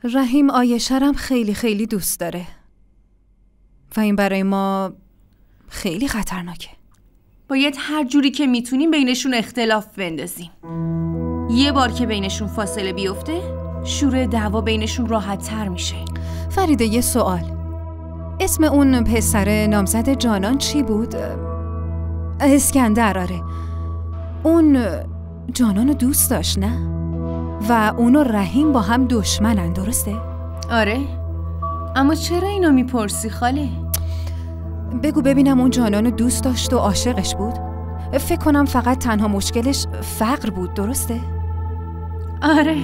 رحیم آیشه‌رم خیلی خیلی دوست داره و این برای ما خیلی خطرناکه. باید هر جوری که میتونیم بینشون اختلاف بندازیم. یه بار که بینشون فاصله بیفته شور دعوا بینشون راحت تر میشه. فریده یه سوال، اسم اون پسر نامزد جانان چی بود؟ اسکندر. آره، اون جانانو دوست داشت نه؟ و اون و رحیم با هم دشمنن، درسته؟ آره، اما چرا اینو میپرسی خاله؟ بگو ببینم اون جانانو دوست داشت و عاشقش بود؟ فکر کنم فقط تنها مشکلش فقر بود، درسته؟ آره،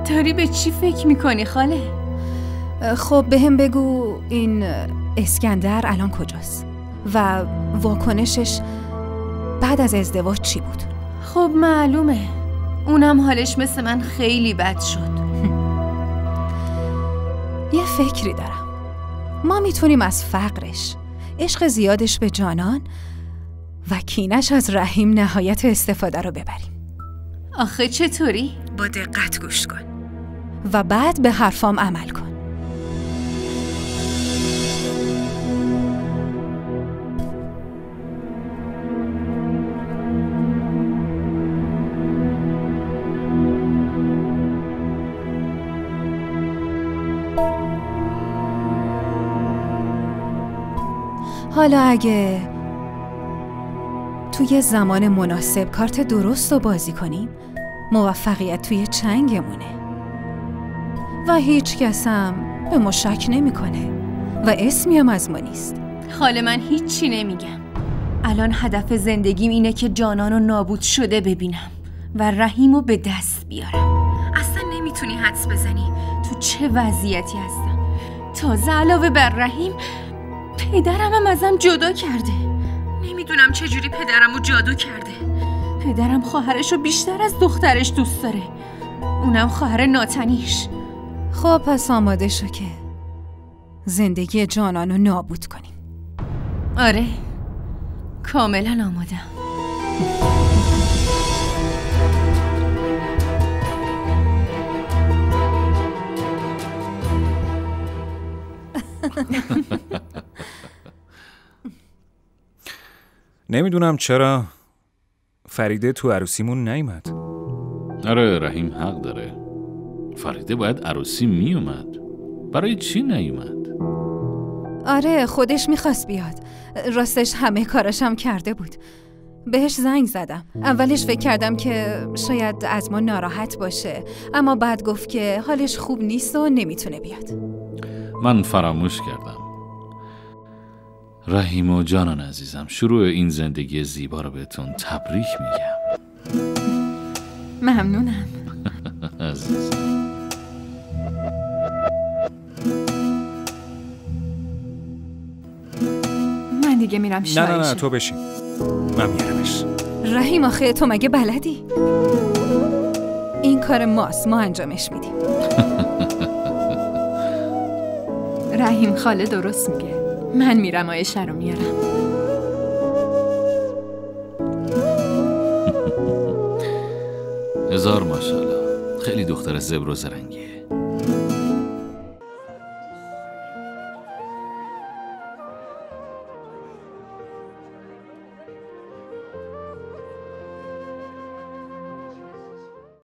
داری به چی فکر میکنی خاله؟ خب بهم بگو این اسکندر الان کجاست؟ و واکنشش بعد از ازدواج چی بود؟ خب معلومه، اونم حالش مثل من خیلی بد شد. یه فکری دارم، ما میتونیم از فقرش، عشق زیادش به جانان و کینش از رحیم نهایت استفاده رو ببریم. آخه چطوری؟ با دقت گوش کن و بعد به حرفام عمل کن. حالا اگه توی زمان مناسب کارت درست رو بازی کنیم، موفقیت توی چنگمونه و هیچ کس هم به ما شک نمی‌کنه و اسمی هم از ما نیست. خاله من هیچی نمیگم. الان هدف زندگیم اینه که جانانو نابود شده ببینم و رحیمو به دست بیارم. اصلا نمیتونی حدس بزنی تو چه وضعیتی هستم. تازه علاوه بر رحیم پدرم هم ازم جدا کرده. نمیدونم چجوری پدرمو جادو کرده. پدرم خواهرشو بیشتر از دخترش دوست داره، اونم خواهر ناتنیش. خب پس آماده شو که زندگی جانانو نابود کنیم. آره، کاملا آمادم. نمیدونم چرا فریده تو عروسیمون نیومد. آره، رحیم حق داره. فریده باید عروسی میومد. برای چی نیومد؟ آره، خودش میخواست بیاد. راستش همه کاراش هم کرده بود. بهش زنگ زدم. اولش فکر کردم که شاید از ما ناراحت باشه، اما بعد گفت که حالش خوب نیست و نمیتونه بیاد. من فراموش کردم. رحیم و جانان عزیزم، شروع این زندگی زیبا رو بهتون تبریک میگم. ممنونم عزیزم. من دیگه میرم شوهرش. نه تو بشین، من میارمش. رحیم آخه تو مگه بلدی؟ این کار ماست، ما انجامش میدیم. رحیم خاله درست میگه، من میرم عایشه رو میارم. هزار ماشاءالله، خیلی دختر زبر و زرنگیه.